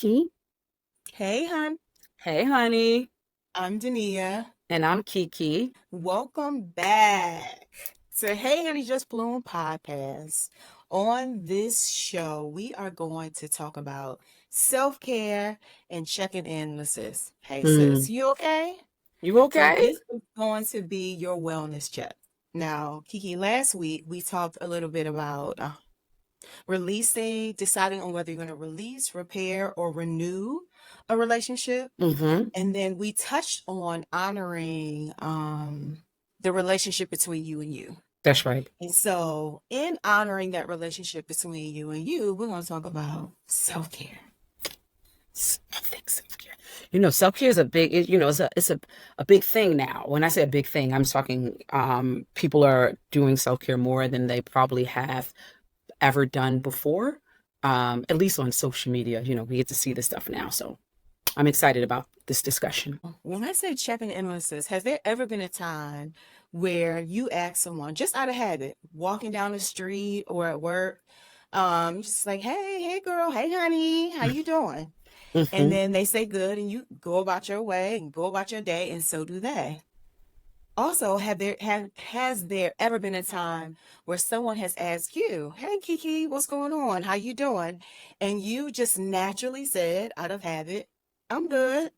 Kiki. Hey, hon. Hey, honey. I'm Dania. And I'm Kiki. Welcome back to Hey Honey Just Bloom podcast. On this show, we are going to talk about self-care and checking in with sis. Hey, sis, Hmm. you okay? You So okay? this is going to be your wellness check. Now, Kiki, last week we talked a little bit about deciding on whether you're going to release, repair, or renew a relationship. Mm-hmm. And then we touched on honoring the relationship between you and you. That's right. And so, in honoring that relationship between you and you, we're going to talk about self care. I think self-care. Self-care is a big, it's a big thing now. When I say a big thing, I'm talking people are doing self-care more than they probably have ever done before. At least on social media, we get to see this stuff now. So I'm excited about this discussion. When I say checking in with sis, has there ever been a time where you ask someone just out of habit, walking down the street or at work, just like, hey girl, hey honey, how you doing? And Mm-hmm. then they say good and you go about your way and go about your day, and so do they. Also, has there ever been a time where someone has asked you, "Hey Kiki, what's going on? How you doing?" And you just naturally said out of habit, "I'm good,"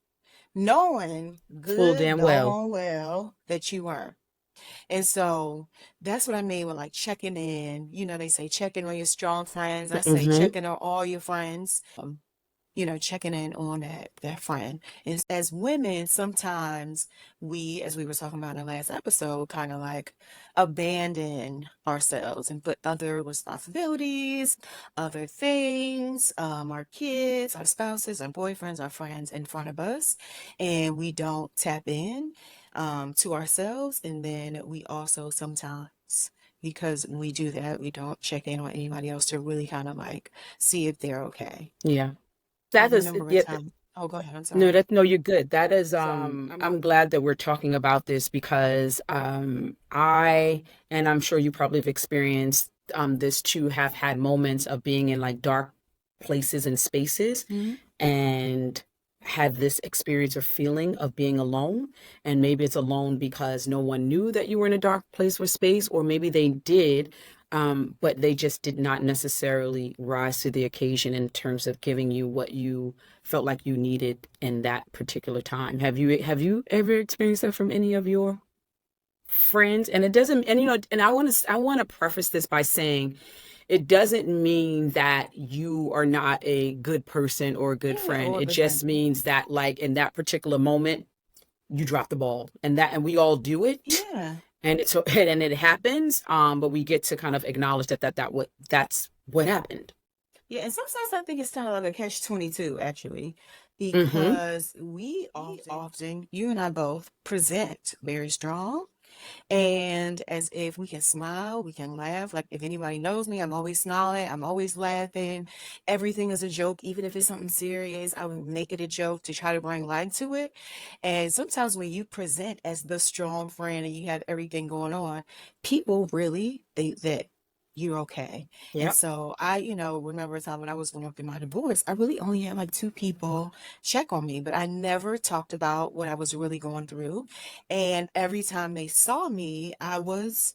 knowing Full good damn well. doggone well that you weren't. And so that's what I mean with like checking in. They say check in on your strong friends. I say Mm-hmm. check in on all your friends. Checking in on that friend. And as women, sometimes we, as we were talking about in the last episode, kind of like abandon ourselves and put other responsibilities, other things, our kids, our spouses, our boyfriends, our friends in front of us, and we don't tap in to ourselves. And then we also sometimes, because we do that, we don't check in on anybody else to really kind of like see if they're okay. Yeah. I That is, remember a yeah. time. Oh, go ahead. I'm No, sorry. you're good. That is, I'm glad that we're talking about this because and I'm sure you probably have experienced this too, have had moments of being in like dark places and spaces Hmm. and had this experience or feeling of being alone. And maybe it's alone because no one knew that you were in a dark place or space, or maybe they did, but they just did not necessarily rise to the occasion in terms of giving you what you felt like you needed in that particular time. Have you ever experienced that from any of your friends? And it doesn't, and and I want to preface this by saying it doesn't mean that you are not a good person or a good Yeah, friend. or a It good just friend. means that like in that particular moment you dropped the ball, and we all do it. Yeah. And it's so and it happens, but we get to kind of acknowledge that's what happened. Yeah. And sometimes I think it's kind of like a catch-22, actually, Mm-hmm. because we often, you and I both, present very strong. And as if we can smile, we can laugh. Like if anybody knows me, I'm always smiling, I'm always laughing. Everything is a joke, even if it's something serious, I would make it a joke to try to bring light to it. And sometimes when you present as the strong friend and you have everything going on, people really think that you're okay. And Yep. so I, remember a time when I was going through my divorce, I really only had like two people check on me, but I never talked about what I was really going through. And every time they saw me, I was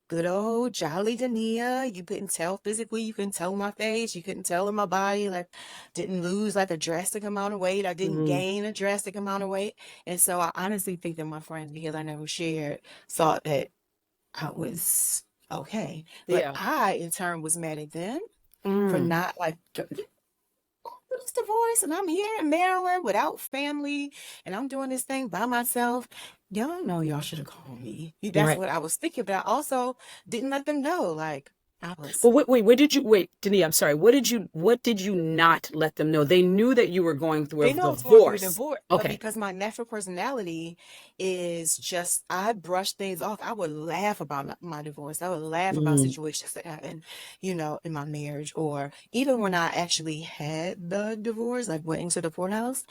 good old jolly Dania. You couldn't tell physically, you couldn't tell my face, you couldn't tell in my body, like didn't lose like a drastic amount of weight. I didn't Mm-hmm. gain a drastic amount of weight. And so I honestly think that my friends, because I never shared, thought that I was okay. But Yeah. I in turn was mad at them for Mm. not like this divorce, and I'm here in Maryland without family and I'm doing this thing by myself. Y'all know y'all should have called me. That's Right. what I was thinking, but I also didn't let them know. Like I But was wait, where did you wait, Denise? I'm sorry. What did you not let them know? They knew that you were going through a They know I was going through a divorce. divorce, but Okay. because my natural personality is just, I brush things off. I would laugh about my divorce. I would laugh about Mm. situations that happened, in my marriage, or even when I actually had the divorce, like went into the courthouse.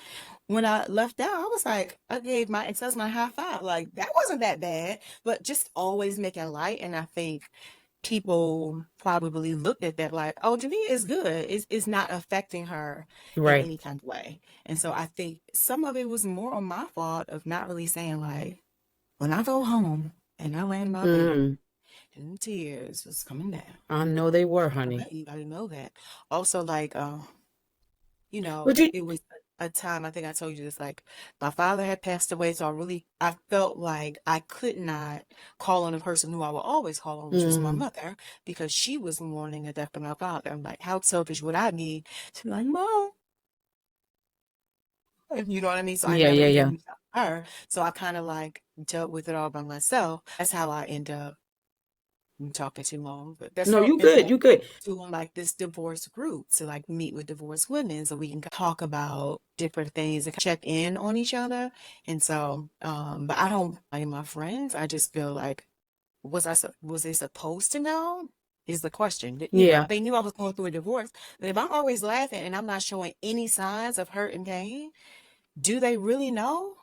When I left out, I was like, I gave my ex-husband a high five. Like that wasn't that bad, but just always making light. And I think people probably looked at that like, oh, Jania is good. It's not affecting her in Right. any kind of way. And so I think some of it was more on my fault of not really saying like, when I go home and I lay in my bed Mm. and tears was coming down. I know they were, I honey. let anybody know that. Also, like, Would you? it was a time, I think I told you this, like my father had passed away, so I felt like I could not call on the person who I would always call on, which was my Mm. mother, because she was mourning the death of my father. I'm like, how selfish would I be to be like, Mom? You know what I mean? So I Yeah, never yeah, even yeah. reached out to her. So I kind of like dealt with it all by myself. That's how I end up I'm talking too long, but that's No, so you good. You important good. to like this divorce group to like meet with divorced women so we can talk about different things and check in on each other. And so, but I don't like my friends. I just feel like was they supposed to know? Is the question. Yeah. They knew I was going through a divorce. But if I'm always laughing and I'm not showing any signs of hurt and pain, do they really know?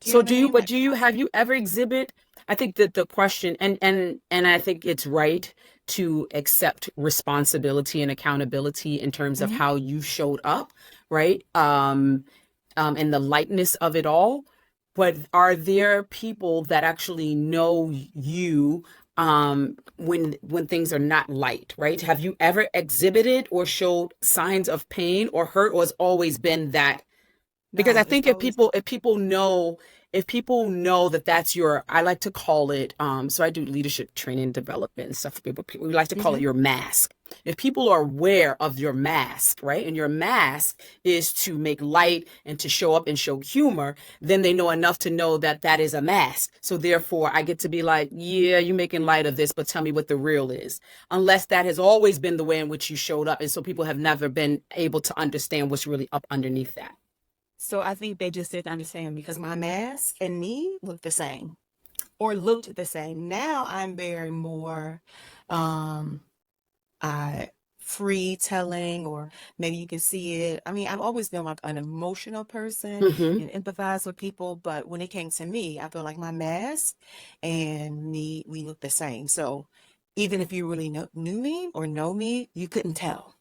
Do you So know what do I you, mean? but Like, do you, have you ever exhibit, I think that the question, and I think it's right to accept responsibility and accountability in terms of mhm. how you showed up, right? And the lightness of it all. But are there people that actually know you when things are not light, right? Have you ever exhibited or showed signs of pain or hurt, or has always been that? Because I No, it's think always if people know that that's your, I like to call it, so I do leadership training and development and stuff for people. We like to call it mhm. your mask. If people are aware of your mask, right? And your mask is to make light and to show up and show humor, then they know enough to know that that is a mask. So therefore I get to be like, yeah, you're making light of this, but tell me what the real is. Unless that has always been the way in which you showed up. And so people have never been able to understand what's really up underneath that. So I think they just didn't understand because my mask and me looked the same or looked the same. Now I'm very more um I free telling or maybe you can see it. I mean, I've always been like an emotional person Hmm. and empathize with people, but when it came to me, I feel like my mask and me, we look the same. So even if you really knew me or know me, you couldn't tell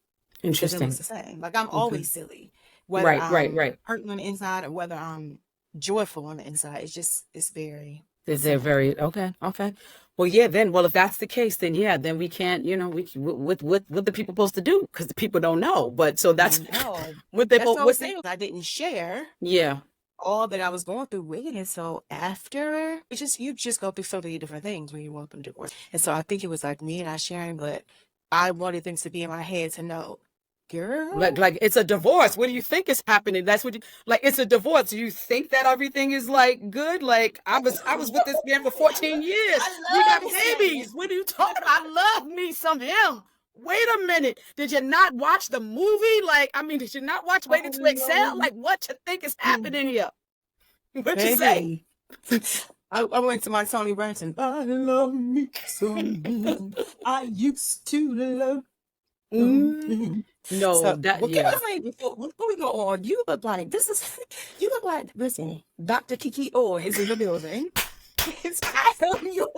because it looks Interesting. the same. Like I'm Okay. always silly, whether Right, right, I'm right. hurting on the inside or whether I'm joyful on the inside. It's very They're similar. very okay, okay. Well, yeah, then, well, if that's the case, then yeah, then we can't, what the people supposed to do? Because the people don't know. But so I that's know. what they That's both, what I was what they, saying. I didn't share yeah. all that I was going through with it. And so after, you just go through so many different things when you want them divorce. And so I think it was like me and I sharing, but I wanted things to be in my head to know, girl. Like it's a divorce. What do you think is happening? That's what you like. It's a divorce. Do you think that everything is like good? Like I was with this man for 14 years. We I got love him. babies. What are you talking about? I love me some him. Wait a minute. Did you not watch the movie? Like, I mean, did you not watch I Waiting to love Excel? Like, what you think is him. happening here? What you say? Baby. I went to my Tony Branton. I love me some him. I used to love Mm, him. no, So, that well, can yeah. I say before we go on, you look like you look like, listen, Dr. Kiki Orr is in the building. It's I am your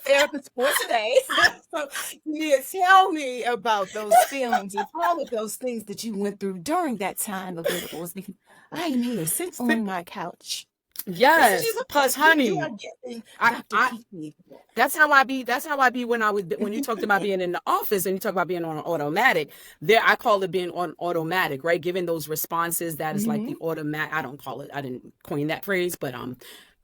therapist for today. So, you tell me about those feelings and all of those things that you went through during that time of divorce because I am here sitting on my couch. That's what you Yes, look cause like. You honey, are getting I Dr. I Kiki. that's how I be. That's how I be when you talked about being in the office and you talk about being on automatic. There, I call it being on automatic, right? Giving those responses that is like Hmm. the automatic. I don't call it. I didn't coin that phrase, but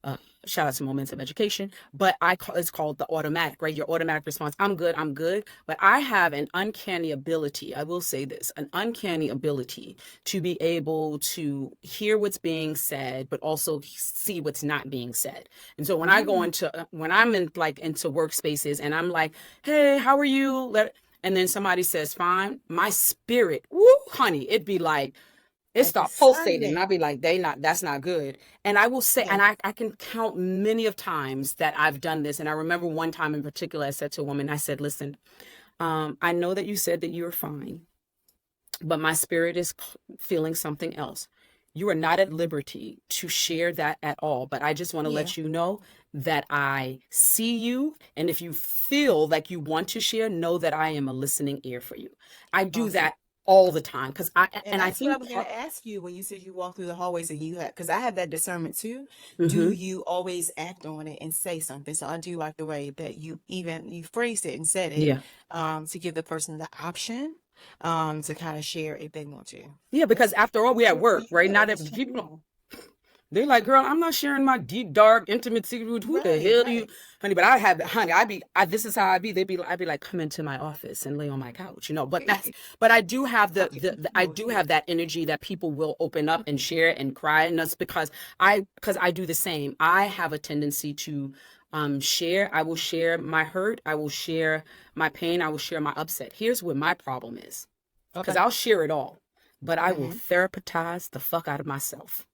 uh, shout out to Moments of Education. But I call it's called the automatic, right? Your automatic response. I'm good. I'm good. But I have an uncanny ability. I will say this: an uncanny ability to be able to hear what's being said, but also see what's not being said. And so Mm. when I'm in like into workspaces and I'm like, hey, how are you? And then somebody says, fine, my spirit, woo, honey, it'd be like, it Like start it's pulsating. And Sunday. I'd be like, that's not good. And I will say, Yeah. and I can count many of times that I've done this. And I remember one time in particular, I said to a woman, I said, listen, I know that you said that you were fine, but my spirit is feeling something else. you are not at liberty to share that at all. But I just want to Yeah. let you know that I see you. And if you feel like you want to share, know that I am a listening ear for you. I do Awesome. that all the time because And and I that's what I think was going to ask you when you said you walk through the hallways and you have, because I have that discernment too. Do Mhm. you always act on it and say something? So I do like the way that you phrased it and said it, Yeah. to give the person the option, to kind of share if they want to. Yeah, That's because after all, we at good for work, you. right? Yeah, Not that's that people true. they're like, girl, I'm not sharing my deep, dark, intimate secret with who the Right, hell do you, right. honey? But I have, honey, this is how I be. I'd be like, come into my office and lay on my couch, you know. But I do have I do have that energy that people will open up and share and cry, and that's because I do the same. I have a tendency to share. I will share my hurt. I will share my pain. I will share my upset. Here's what my problem is, because Okay. I'll share it all, but I will Mm-hmm. therapize the fuck out of myself.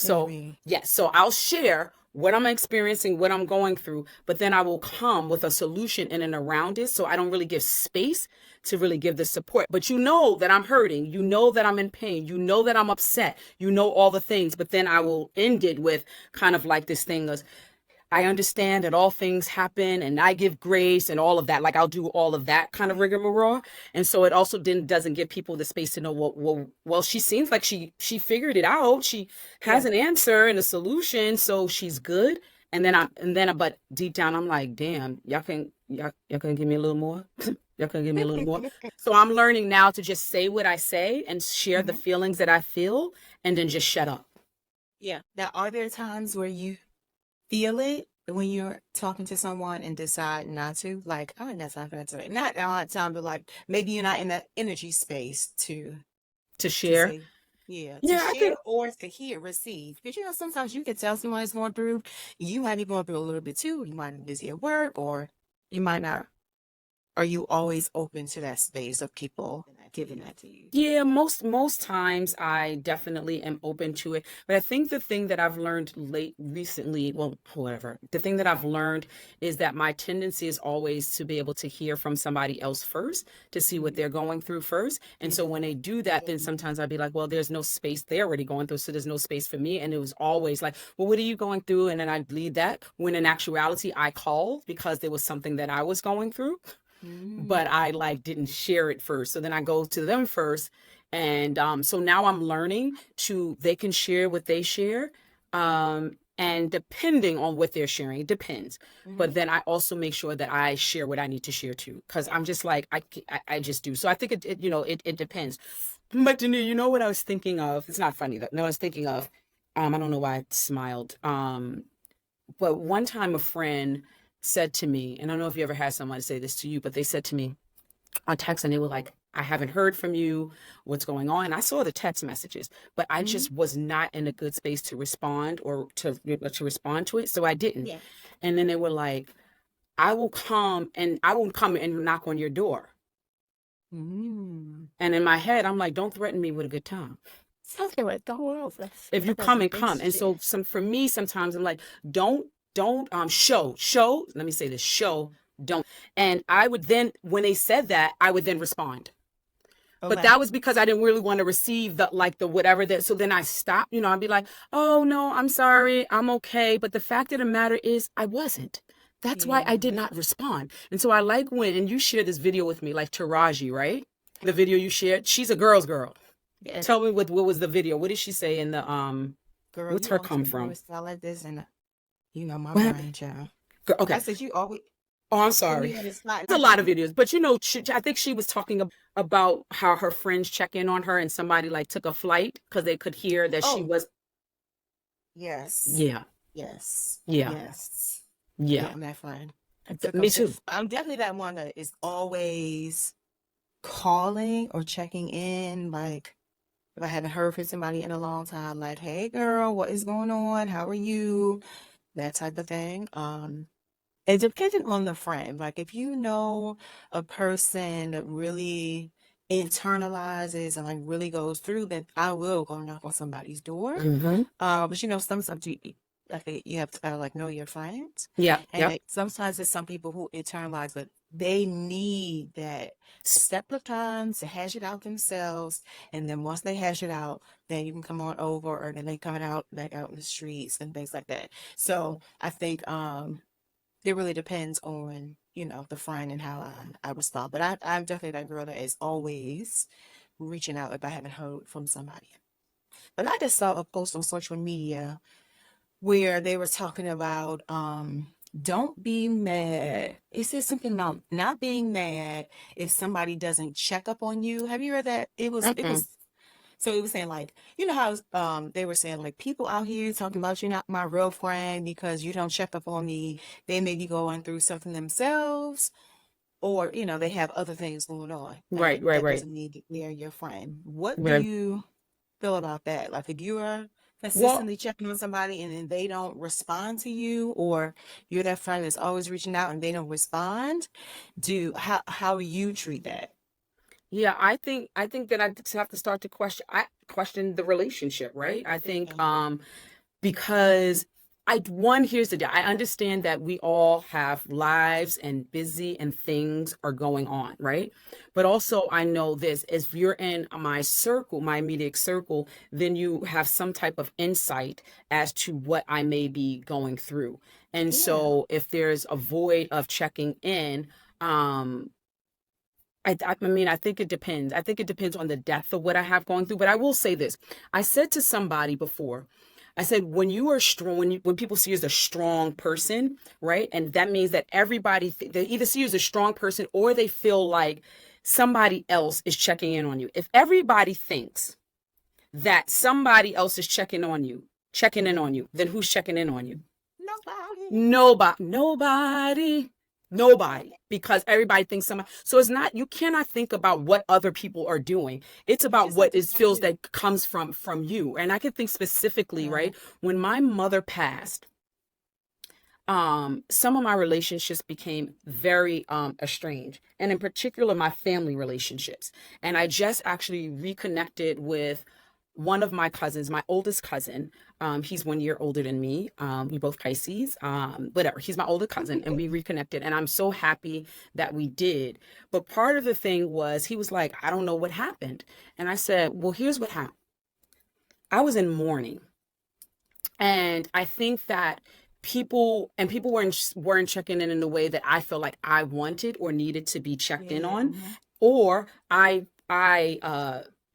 What do you So, mean? yes, so I'll share what I'm experiencing, what I'm going through, but then I will come with a solution in and around it. So I don't really give space to really give the support. But you know that I'm hurting. You know that I'm in pain. You know that I'm upset. You know all the things. But then I will end it with kind of like this thing of, I understand that all things happen and I give grace and all of that. Like I'll do all of that kind of rigmarole. And so it also doesn't give people the space to know, well, she seems like she figured it out. She has Yeah. an answer and a solution, so she's good. But deep down I'm like, damn, y'all can give me a little more. Y'all can give me a little more. So I'm learning now to just say what I say and share the Hmm. feelings that I feel and then just shut up. Yeah. Now, are there times where you feel it when you're talking to someone and decide not to? Like, oh, that's not fair today. Not all the time, but like maybe you're not in that energy space To to share. say, yeah, to Yeah, I share think or to hear, receive. Because sometimes you can tell someone is going through, you might be going through a little bit too. You might be busy at work, or you might not. Are you always open to that space of people giving that to you? yeah, most times I definitely am open to it. But I think the thing that I've learned late recently, well, whatever, the thing that I've learned is that my tendency is always to be able to hear from somebody else first, to see what Mhm. they're going through first. And so when they do that, then sometimes I'd be like, well, there's no space. They're already going through, so there's no space for me. And it was always like, well, what are you going through? And then I'd lead that when in actuality I called because there was something that I was going through, but Mm. I like didn't share it first. So then I go to them first. And so now I'm learning to, they can share what they share. And depending on what they're sharing, it depends. Mhm. But then I also make sure that I share what I need to share too, because I'm just like, I just do. So I think it depends. But Denise, you know what I was thinking of? It's not funny though. No, I was thinking of, I don't know why I smiled. But one time a friend said to me, and I don't know if you ever had someone say this to you, but they said to me on text and they were like, I haven't heard from you. What's going on? And I saw the text messages, but I Mhm. just was not in a good space to respond or to respond to it. So I didn't. Yeah. And then they were like, I will come and knock on your door. Mm. And in my head, I'm like, don't threaten me with a good time. Something like the world. If you That's come a and big come. And so shift. for me, sometimes I'm like, don't show, let me say this, show, don't. And I would then, when they said that, I would then respond. But Okay. that was because I didn't really want to receive the whatever that. So then I stopped, I'd be like, oh no, I'm sorry, I'm okay. But the fact of the matter is I wasn't. That's why I Yeah. did not respond. And so I like when, and you shared this video with me, like Taraji, right? The video you shared, she's a girl's girl. Yes. Tell me what was the video? What did she say in the Girl, what's you her always come make me from? sound like this, and my What happened? brain, child. Girl, I okay. said you always Oh, I'm put sorry. me on the spot. It's a lot of videos, but I think she was talking about how her friends check in on her and somebody like took a flight because they could hear that she Oh, was. yes, Yeah, yes, yeah, yes. yeah. Yeah, I'm that friend. I took a Me flight. too. I'm definitely that one that is always calling or checking in. Like if I haven't heard from somebody in a long time, like, hey girl, what is going on? How are you? That type of thing. It depending on the friend. Like if you know a person that really internalizes and like really goes through, then I will go knock on somebody's door. Hmm. But sometimes I think you have to kind of like know your friends. Yeah, And yep. sometimes it's some people who internalize it They need that separate time to hash it out themselves. And then once they hash it out, then you can come on over, or then they coming out back out in the streets and things like that. So I think it really depends on, the friend and how I respond. But I'm definitely that girl that is always reaching out if I haven't heard from somebody. But I just saw a post on social media where they were talking about don't be mad. It says something about not being mad if somebody doesn't check up on you. Have you read that? Mm-mm. So it was saying, like, you know how they were saying, like, people out here talking about you're not my real friend because you don't check up on me. They may be going through something themselves, or they have other things going on, Right, and right, that right. doesn't mean that they're your friend. What do Right. you feel about that? Like, if you are Well, consistently checking on somebody and then they don't respond to you, or you're that friend that's always reaching out and they don't respond, how do you treat that? yeah, I think that I just have to start to question the relationship, right? I think Yeah. because here's the deal. I understand that we all have lives and busy and things are going on, right? But also I know this, if you're in my circle, my immediate circle, then you have some type of insight as to what I may be going through. And Yeah. so if there's a void of checking in, um I mean, I think it depends. I think it depends on the depth of what I have going through. But I will say this. I said to somebody before, I said, when you are strong, when people see you as a strong person, right? And that means that they either see you as a strong person or they feel like somebody else is checking in on you. If everybody thinks that somebody else is checking in Mhm. on you, then who's checking in on you? Nobody. Nobody, because everybody thinks somebody. So it's not, you cannot think about what other people are doing. It's You about just have what to it feels do. that comes from you. And I can think specifically, Yeah. right? When my mother passed, some of my relationships became very estranged, and in particular my family relationships. And I just actually reconnected with one of my cousins, my oldest cousin. He's 1 year older than me. We both Pisces. Whatever. He's my older cousin, and we reconnected. And I'm so happy that we did. But part of the thing was, he was like, I don't know what happened. And I said, well, here's what happened. I was in mourning. And I think that people weren't checking in a way that I felt like I wanted or needed to be checked in Yeah. on, or I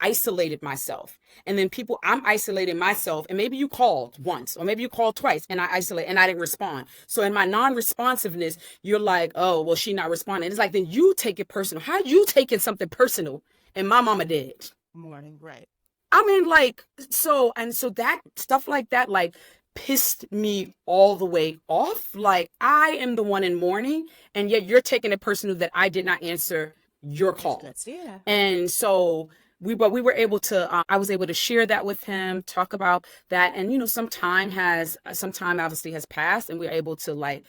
isolated myself. And then I'm isolating myself, and maybe you called once or maybe you called twice and I isolate and I didn't respond. So in my non-responsiveness, you're like, oh, well, she not responding. It's like, then you take it personal. How you taking something personal? And my mama did. Morning, right. I mean, like, so that stuff like that, like, pissed me all the way off. Like, I am the one in mourning, and yet you're taking it personal that I did not answer your call. That's yeah. And so but we were able to, I was able to share that with him, talk about that. And, some time obviously has passed, and we're able to, like,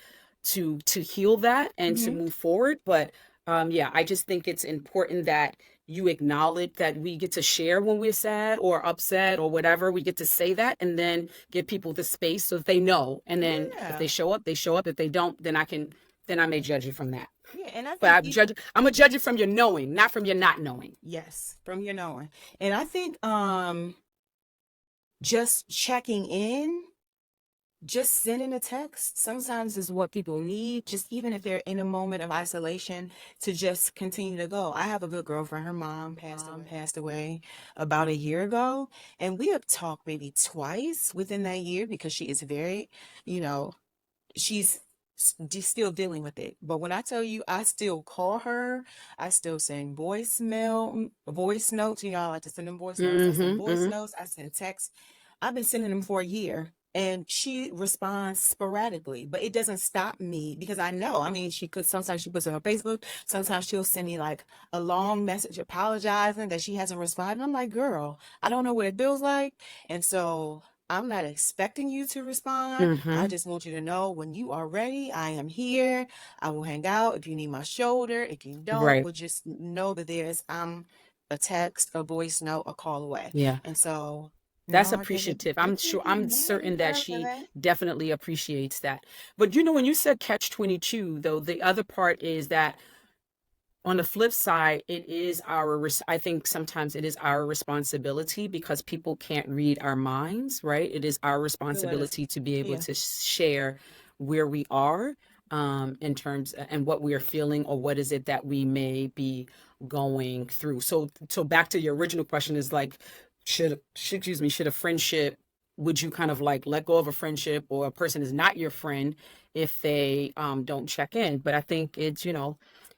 to heal that and to Hmm. move forward. But, yeah, I just think it's important that you acknowledge that we get to share when we're sad or upset or whatever. We get to say that and then give people the space so that they know. And then if Yeah. they show up, they show up. If they don't, then I may judge you from that. Yeah. And I But think even I'm gonna judge it from your knowing, not from your not knowing. yes, from your knowing. And I think just checking in, just sending a text sometimes is what people need, just even if they're in a moment of isolation, to just continue to go. I have a good girlfriend. Her mom passed away about a year ago, and we have talked maybe twice within that year because she is very, you know, she's still dealing with it. But when I tell you, I still call her, I still send voice notes. I like to send them voice notes. I send Mm-hmm. voice Mm-hmm. notes. I send texts. I've been sending them for a year. And she responds sporadically, but it doesn't stop me because I know. I mean, sometimes she puts it on Facebook. Sometimes she'll send me like a long message apologizing that she hasn't responded. I'm like, girl, I don't know what it feels like. And so I'm not expecting you to respond. I Mm-hmm. just want you to know when you are ready, I am here. I will hang out if you need my shoulder. If you don't, Right. but just know that I'm a text, a voice note, a call away. Yeah. And so That's no, I can't get appreciative. I'm certain that mad she at it. definitely appreciates that. But when you said catch 22, though, the other part is that on the flip side, it is I think sometimes it is our responsibility because people can't read our minds, right? It is our So it is. responsibility to be able Yeah. to share where we are, in terms and what we are feeling, or what is it that we may be going through. So back to your original question is like, excuse me, should a friendship, would you kind of like let go of a friendship, or a person is not your friend if they don't check in? But I think it's,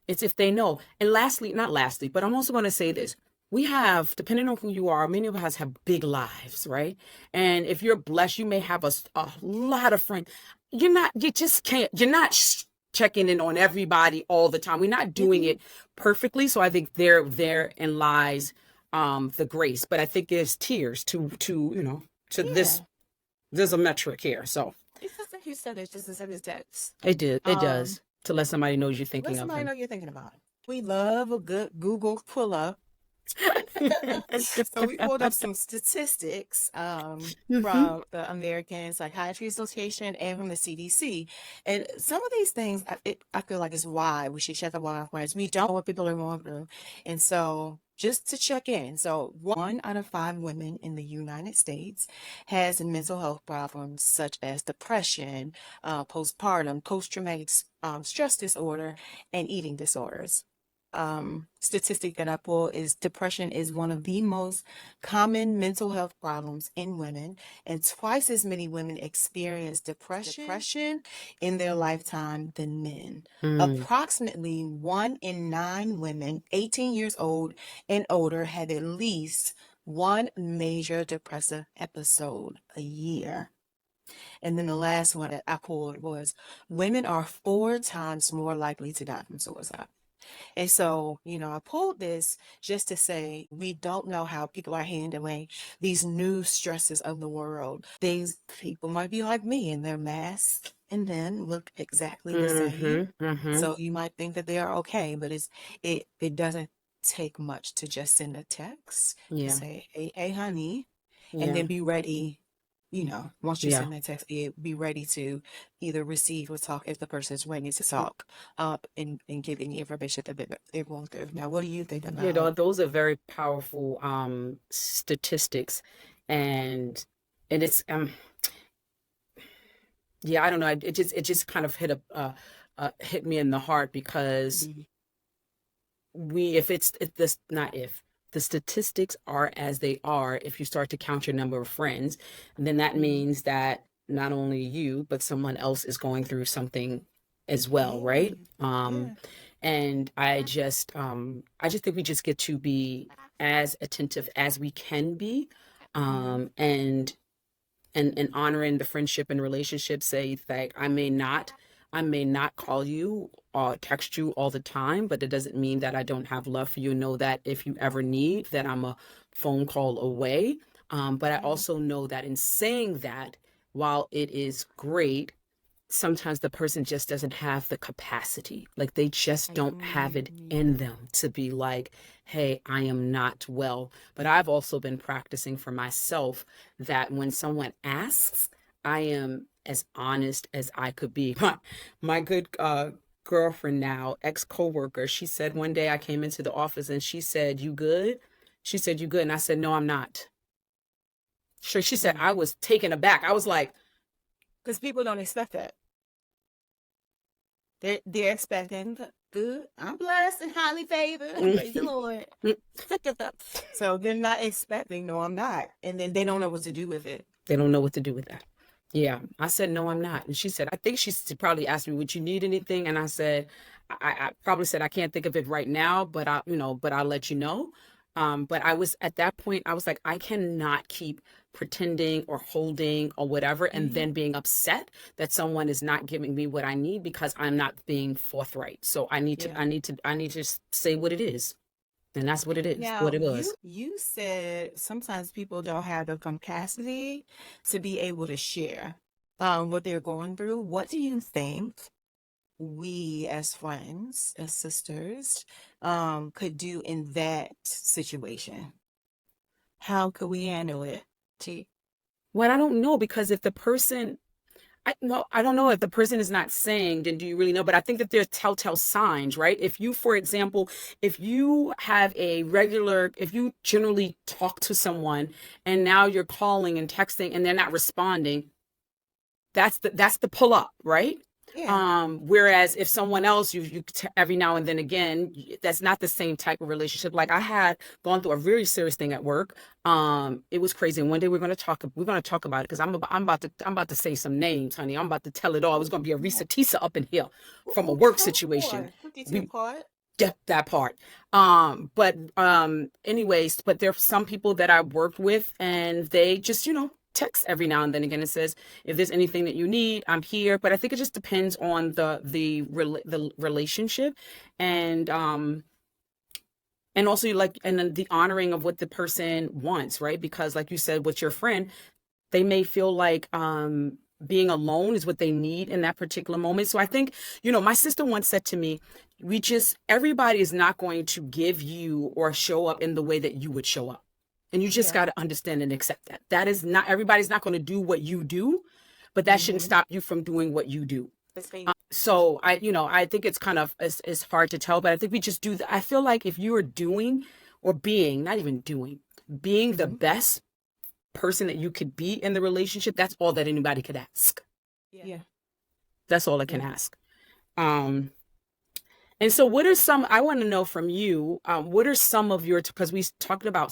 it's if they know. And lastly, not lastly, but I'm also going to say this. We have, depending on who you are, many of us have big lives, right? And if you're blessed, you may have a lot of friends. You just can't, you're not checking in on everybody all the time. We're not doing Mhm. it perfectly. So I think therein lies the grace. But I think there's tiers to this. Yeah. There's a metric here. So It's just like you said, it's just as simple as text. it Um, does, to let somebody knows you're Let thinking of somebody them. know you're thinking about it. We love a good Google pull up. So we pulled up some statistics Hmm. from the American Psychiatry Association and from the CDC. And some of these things, I feel like is why we should check up on our friends. We don't know what people are going through. And so just to check in. So 1 out of 5 women in the United States has mental health problems such as depression, postpartum, post-traumatic stress disorder, and eating disorders. Statistic that I pull is depression is one of the most common mental health problems in women, and twice as many women experience depression in their lifetime than men. Mm, Approximately 1 in 9 women 18 years old and older had at least one major depressive episode a year. And then the last one that I pulled was women are 4 times more likely to die from suicide. And so, I pulled this just to say we don't know how people are handling these new stresses of the world. Things people might be like me and they're masked and then look exactly the same. mm-hmm, mm-hmm. So you might think that they are okay, but it doesn't take much to just send a text to Yeah, say, hey honey, and yeah, then be ready. Once you yeah. send that text, be ready to either receive or talk if the person is ready to talk and give any information that they're going through. Now, what do you think about? Those are very powerful statistics, and it's yeah, I don't know. It just kind of hit me in the heart because Mhm. if this not if the statistics are as they are, if you start to count your number of friends, then that Mhm. means that not only you but someone else is going through something as well, Yeah, right? yeah. And I just think we just get to be as attentive as we can be, Mhm. and and honoring the friendship and relationship. Say like, I may not call you or text you all the time, but it doesn't mean that I don't have love for you. Know that if you ever need, that I'm a phone call away. But I Mhm. also know that in saying that, while it is great, sometimes the person just doesn't have the capacity. Like they just I don't have it agree. in them to be like, hey, I am not well. But I've also been practicing for myself that when someone asks, I am as honest as I could be. My good girlfriend now, ex-coworker, she said one day I came into the office and she said, "You good?" She said, "You good?" And I said, "No, I'm not." Sure, she said, I was taken aback. I was like, Because people don't expect that. They're expecting good. I'm blessed and highly favored. Praise the Lord. So they're not expecting, no, I'm not. And then they don't know what to do with it. they don't know what to do with that. Yeah. I said, no, I'm not. And she said, I think she probably asked me, would you need anything? And I said, I probably said, I can't think of it right now, but but I'll let you know. But I was at that point, I was like, I cannot keep pretending or holding or whatever, and Mhm. then being upset that someone is not giving me what I need because I'm not being forthright. So Yeah. I need to say what it is. And that's what it is, what Now, it was. you said sometimes people don't have the capacity to be able to share what they're going through. What do you think we as friends, as sisters, could do in that situation? How could we handle it? T. Well, I don't know because if the person I don't know if the person is not saying, then do you really know? But I think that there's telltale signs, right? If you, for example, if you have a regular, if you generally talk to someone and now you're calling and texting and they're not responding, that's the pull up, right? Yeah. Whereas if someone else, every now and then again, that's not the same type of relationship. Like I had gone through a very serious thing at work. It was crazy. And one day we're going to talk about it because I'm about to say some names, honey. I'm about to tell it all. It was going to be a Risa Tisa up in here from a work Oh situation. boy, 52 We part. that part. But anyways, but there are some people that I worked with and they just, text every now and then again. It says, if there's anything that you need, I'm here. But I think it just depends on the relationship and also like and then the honoring of what the person wants, right? Because like you said with your friend, they may feel like being alone is what they need in that particular moment. So I think, my sister once said to me, everybody is not going to give you or show up in the way that you would show up. And you just Yeah. got to understand and accept that. That is not, everybody's not going to do what you do, but that shouldn't Mm-hmm. stop you from doing what you do. Let's say, So I think it's kind of, it's hard to tell, but I think we just I feel like if you are doing or being, not even doing, being the mm-hmm. best person that you could be in the relationship, that's all that anybody could ask. Yeah. That's all I can Yeah. ask. Um, and so what are some, I want to know from you, what are some of your, because so we're talking about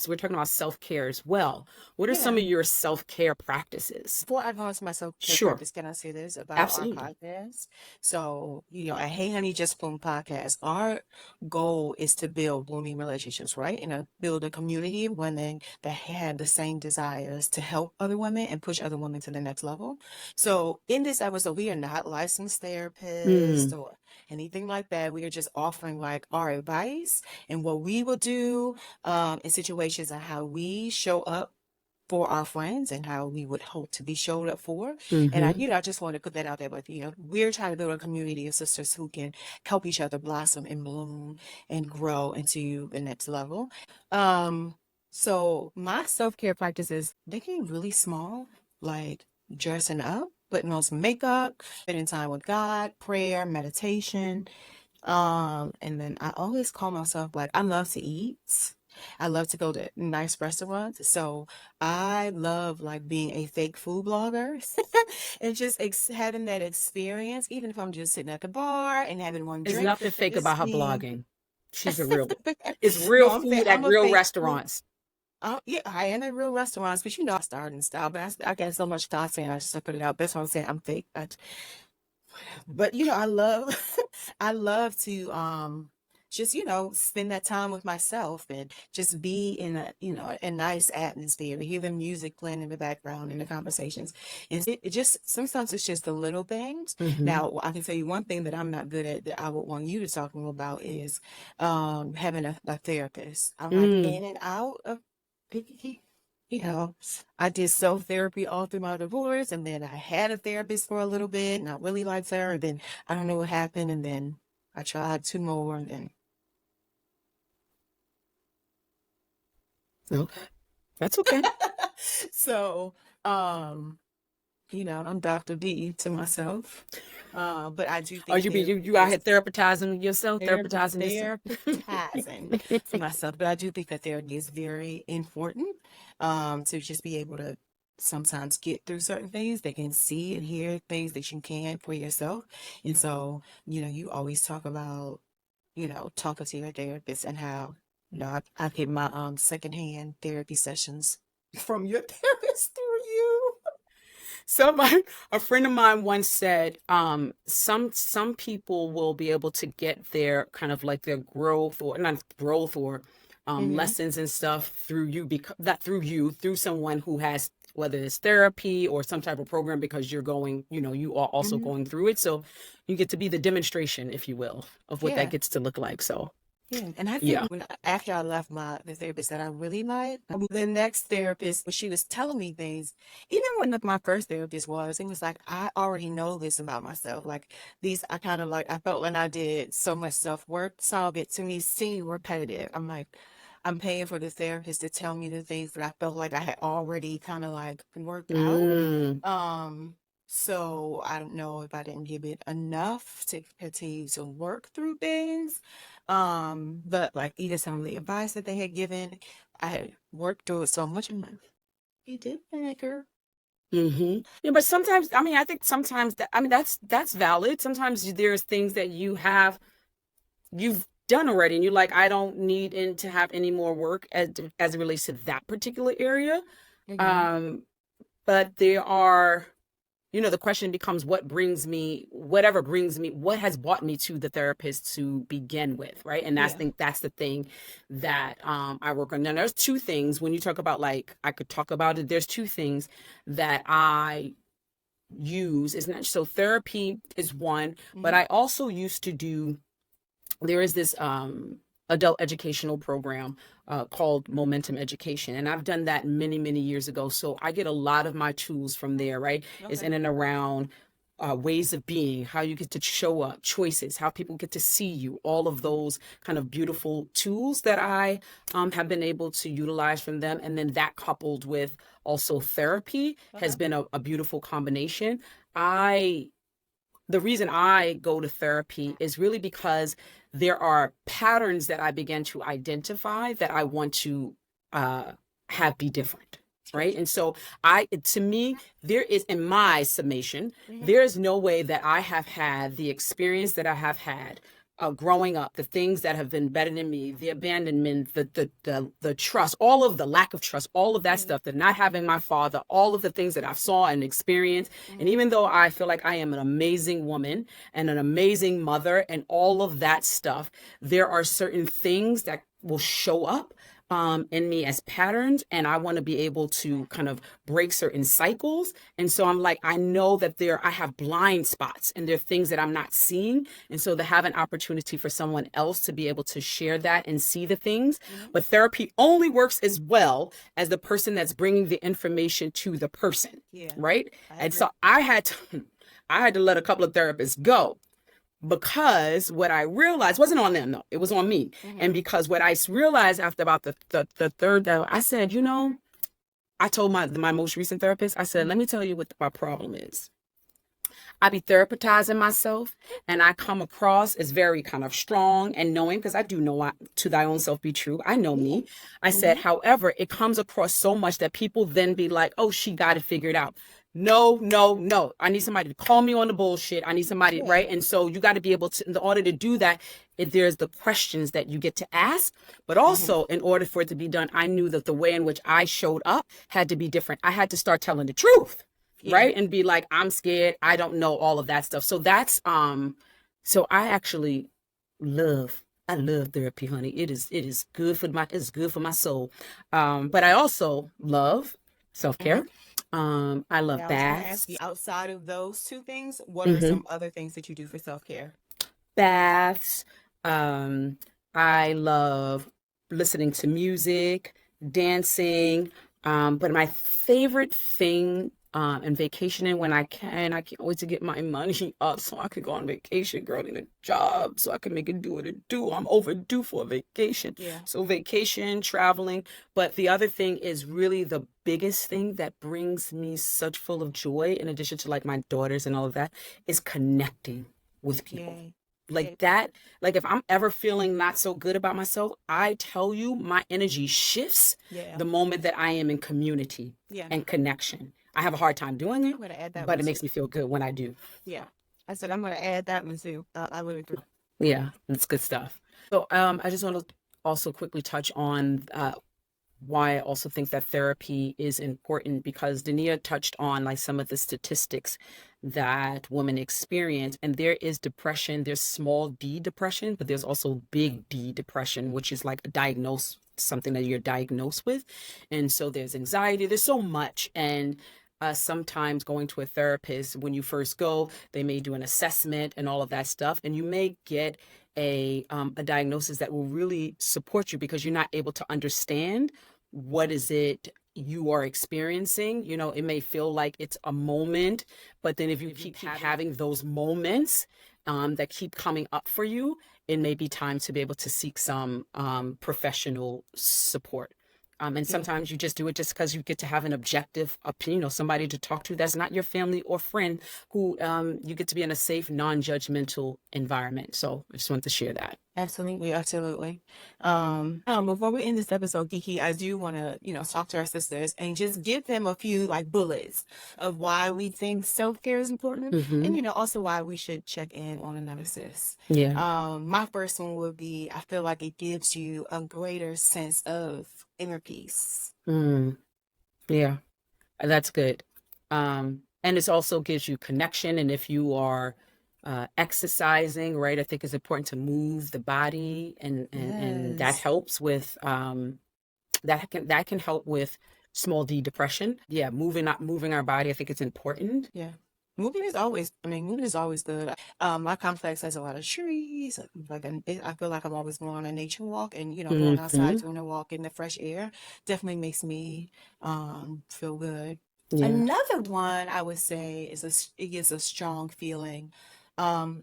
self-care as well. What are some Yeah. of your self-care practices? Before I go into my self-care Sure. practice, can I say this about our Absolutely. podcast? So, at Hey Honey Just Bloom podcast, our goal is to build blooming relationships, right? Build a community of women that have the same desires to help other women and push other women to the next level. So, in this episode, we are not licensed therapists Mm, or anything like that. We are just offering like our advice and what we will do in situations and how we show up for our friends and how we would hope to be showed up for. And mm-hmm, I just want to put that out there. But, we're trying to build a community of sisters who can help each other blossom and bloom and grow into the next level. Um, so my self-care practices, they can be really small, like dressing up, putting on some makeup, spending time with God, prayer, meditation. And then I always call myself like I love to eat. I love to go to nice restaurants. So I love like being a fake food blogger and just having that experience, even if I'm just sitting at the bar and having one there's drink, nothing fake about just her being. blogging. She's a real, it's real No, food I'm at a real fake food. restaurants. Yeah, I am at real restaurants, but I started in style, but I got so much thought saying I just put it out. That's what I'm saying. I'm fake. But I love I love to just spend that time with myself and just be in a nice atmosphere, hear the music playing in the background in the conversations. And it just sometimes it's just the little things. Mm-hmm, Now I can tell you one thing that I'm not good at that I would want you to talk more about is having a therapist. I'm like mm. in and out of you know, I did self therapy all through my divorce, and then I had a therapist for a little bit, and I really liked her, and then I don't know what happened, and then I tried two more, and then Okay. That's okay. so um, I'm Dr. D to myself. But I do Or think you out here therapizing yourself, therapizing yourself. therapizing for myself, but I do think that therapy is very important to just be able to sometimes get through certain things. They can see and hear things that you can for yourself. And so, you always talk about, talking to your therapist and how, I get my secondhand therapy sessions from your therapist through you. A friend of mine once said, some people will be able to get their kind of like their growth or not growth or Mm-hmm. lessons and stuff through you, because that through someone who has, whether it's therapy or some type of program, because you are also Mm-hmm. going through it. So you get to be the demonstration, if you will, of what that Yeah. gets to look like. So Yeah, and I think yeah. after I left the therapist that I really liked, the next therapist, when she was telling me things, even when like, my first therapist was, it was like I already know this about myself. Like these, I kind of like I felt when I did so much self work, some it to me seemed repetitive. I'm like, I'm paying for the therapist to tell me the things that I felt like I had already kind of like worked out. Mm, Um, So I don't know if I didn't give it enough to continue to work through things. But like even some of the advice that they had given, I had worked through it so much. I'm like, you did that, girl. Yeah, but sometimes, I mean, I think sometimes that, I mean, that's valid. Sometimes there's things that you've done already, and you're like, I don't need to have any more work as it relates to that particular area. Mm-hmm. Um, but there are, the question becomes whatever brings me, what has brought me to the therapist to begin with, right? And Yeah. that's the thing that I work on. Now, there's two things when you talk about, like, I could talk about it. There's two things that I use. Is not so therapy is one, but Mm-hmm. I also used to do, there is this adult educational program called Momentum Education. And I've done that many, many years ago. So I get a lot of my tools from there, right? Is Okay. in and around ways of being, how you get to show up, choices, how people get to see you, all of those kind of beautiful tools that I have been able to utilize from them. And then that coupled with also therapy has Okay. been a beautiful combination. I The reason I go to therapy is really because there are patterns that I began to identify that I want to uh, have be different. Right. Gotcha. And so to me, there is, in my summation, Mm-hmm. there is no way that I have had the experience that I have had growing up, the things that have been better than me, the abandonment, the trust, all of the lack of trust, all of that Yeah. stuff, the not having my father, all of the things that I've saw and experienced. And Mm-hmm. even though I feel like I am an amazing woman and an amazing mother and all of that stuff, there are certain things that will show up in me as patterns, and I want to be able to kind of break certain cycles. And so I'm like, I know that I have blind spots and there are things that I'm not seeing. And so to have an opportunity for someone else to be able to share that and see the things. Mm-hmm. But therapy only works as well as the person that's bringing the information to the person, Yeah. right? I And agree. so I had to let a couple of therapists go because what I realized wasn't on them, though. It was on me. Mm-hmm. And because what I realized after about the third day, I said, I told my most recent therapist, I said, let Mm-hmm. me tell you what my problem is. I be therapizing myself and I come across as very kind of strong and knowing because I do know to thy own self be true. I know Yeah. me. I Mm-hmm. said, however, it comes across so much that people then be like, oh, she got it figured out. No, no, no. I need somebody to call me on the bullshit. I need somebody, Yeah. right? And so you got to be able to, in order to do that, there's the questions that you get to ask. But Mm-hmm. also, in order for it to be done, I knew that the way in which I showed up had to be different. I had to start telling the truth, Yeah. right? And be like, I'm scared, I don't know, all of that stuff. So so I actually I love therapy, honey. It is good for my soul. But I also love Mm-hmm. self-care. I love Yeah, I was going to ask baths. you, outside of those two things, what are Hmm. some other things that you do for self-care? Baths. Um, I love listening to music, dancing. But my favorite thing, and vacationing when I can't wait to get my money up so I could go on vacation, girl, in a job, so I can make it do what it do. I'm overdue for a vacation. Yeah. So vacation, traveling. But the other thing is really the biggest thing that brings me such full of joy, in addition to like my daughters and all of that, is connecting with people Yay. like Yay. that. Like if I'm ever feeling not so good about myself, I tell you my energy shifts Yeah. the moment that I am in community Yeah. and connection. I have a hard time doing it, I'm going to add that but one it too. makes me feel good when I do. Yeah. I said I'm going to add that one too. I would agree. Yeah, it's good stuff. So I just want to also quickly touch on why I also think that therapy is important, because Dania touched on like some of the statistics that women experience. And there is depression, there's small d depression, but there's also big D depression, which is like a diagnosed something that you're diagnosed with. And so there's anxiety, there's so much. And sometimes going to a therapist, when you first go, they may do an assessment and all of that stuff, and you may get a diagnosis that will really support you because you're not able to understand what is it you are experiencing. It may feel like it's a moment, but then if you keep having those moments that keep coming up for you, it may be time to be able to seek some professional support. And Yeah. sometimes you just do it just because you get to have an objective opinion, somebody to talk to that's not your family or friend, who you get to be in a safe, non-judgmental environment. So I just wanted to share that. Absolutely, absolutely. Before we end this episode, Kiki, I do want to, talk to our sisters and just give them a few like bullets of why we think self-care is important and, Hmm. also why we should check in on another sis. Yeah. My first one would be, I feel like it gives you a greater sense of inner peace. Mm, yeah. That's good. And it also gives you connection. And if you are exercising, right, I think it's important to move the body, and that Yes. helps with that can help with small d depression. Yeah, moving our body, I think it's important. Yeah. Moving is always good. My complex has a lot of trees. I feel like I'm always going on a nature walk and, going outside Hmm. doing a walk in the fresh air definitely makes me, feel good. Yeah. Another one I would say it gives a strong feeling,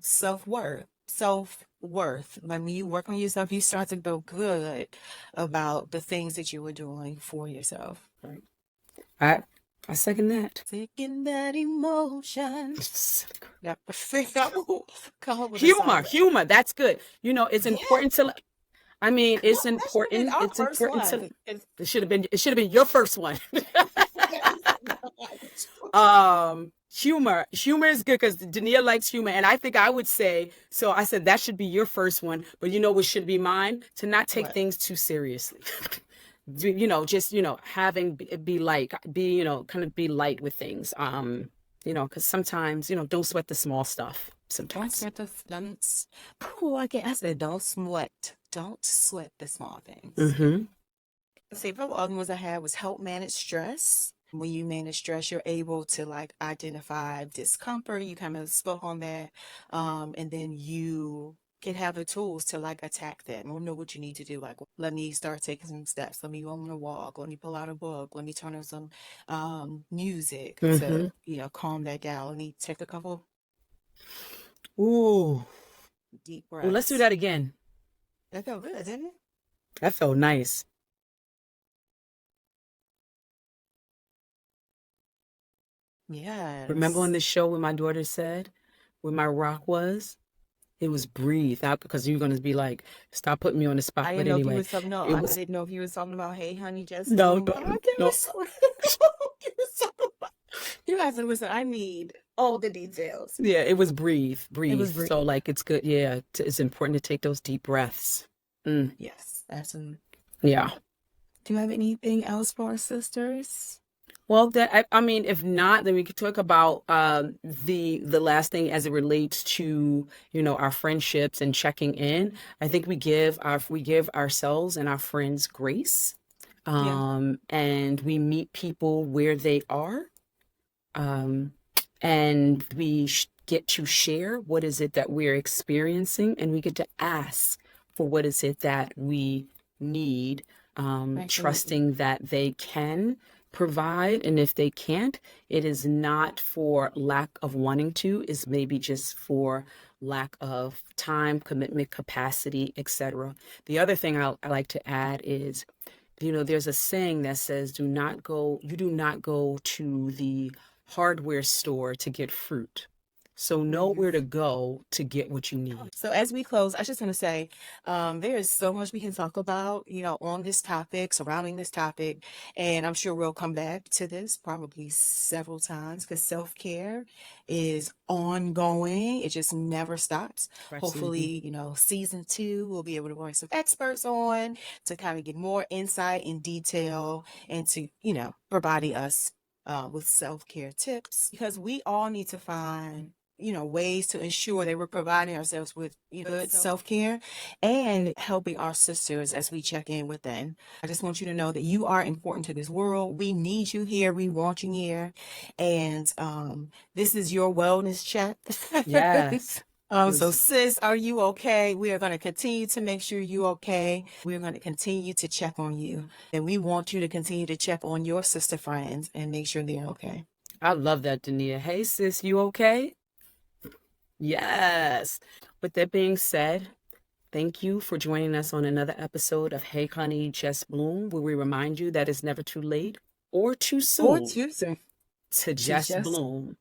self-worth. Self-worth. Like when you work on yourself, you start to feel good about the things that you were doing for yourself. Right. I second that. Taking that emotion. Yep. I think I will come up with a Humor, song. humor, that's good. It's Yeah, important to, I mean, well, that should have been our it's first important to, one. it should have been your first one. Humor is good because Dania likes humor, and I think I would say so. I said that should be your first one, but you know what should be mine? To not take What? things too seriously. Just having be light, kind of be light with things. Because sometimes don't sweat the small stuff. Don't Sometimes. sweat the don't. Oh, I said don't sweat. Don't sweat the small things. Mm-hmm. See, a couple other ones I had was help manage stress. When you manage stress, you're able to like identify discomfort. You kind of spoke on that. And then you can have the tools to like attack that or know what you need to do. Like, let me start taking some steps. Let me go on a walk. Let me pull out a book. Let me turn on some music Mm-hmm. to, calm that down. Let me take a couple Ooh. deep Well, let's do breaths. that again. That felt good, didn't it? That felt nice. Remember on Yes. the show when my daughter said where my rock was? It was breathe out, because you're going to be like, stop putting me on the spot. I But didn't know if you anyway, was talking. No, it I was didn't know if you was talking about. Hey, honey, just no, don't. no, I give no. us so. You was talking about- you guys listen. I need all the details. Yeah, it was breathe, It breathe. was So breathe. like it's good. Yeah, it's important to take those deep breaths. Mm, Yes, absolutely. yeah. Do you have anything else for our sisters? Well, I mean, if not, then we could talk about the last thing as it relates to our friendships and checking in. I think we give ourselves and our friends grace, Yeah. and we meet people where they are, um, and we get to share what is it that we're experiencing, and we get to ask for what is it that we need, Absolutely. trusting that they can provide. And if they can't, it is not for lack of wanting to, is maybe just for lack of time, commitment, capacity, etc. The other thing I like to add is, there's a saying that says, you do not go to the hardware store to get fruit. So know Mhm. where to go to get what you need. So as we close, I just want to say, there is so much we can talk about, on this topic, surrounding this topic, and I'm sure we'll come back to this probably several times because self-care is ongoing. It just never stops. Absolutely. Hopefully, season two, we'll be able to bring some experts on to kind of get more insight and detail and to, providing us with self-care tips because we all need to find ways to ensure that we're providing ourselves with good self-care and helping our sisters as we check in with them. I just want you to know that you are important to this world. We need you here. We want you here. And this is your wellness check. Yes. So Yes. sis, are you okay? We are going to continue to make sure you're okay. We're going to continue to check on you. And we want you to continue to check on your sister friends and make sure they're okay. I love that, Dania. Hey, sis, you okay? Yes. With that being said, Thank you for joining us on another episode of Hey Honey, Just Bloom, where we remind you that it's never too late or too Or soon Tuesday to to just just bloom.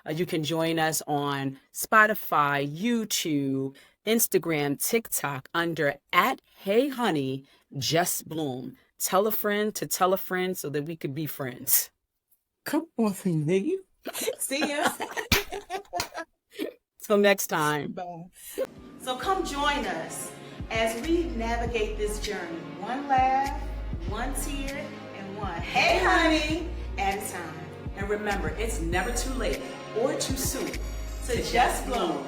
You can join us on Spotify, YouTube, Instagram, TikTok under at Hey Honey, Just Bloom. Tell a friend to tell a friend so that we could be friends. come on, nigga. See ya. Till next time. Bye. So come join us as we navigate this journey, one laugh, one tear, and one hey honey at a time. And remember, it's never too late or too soon to just bloom.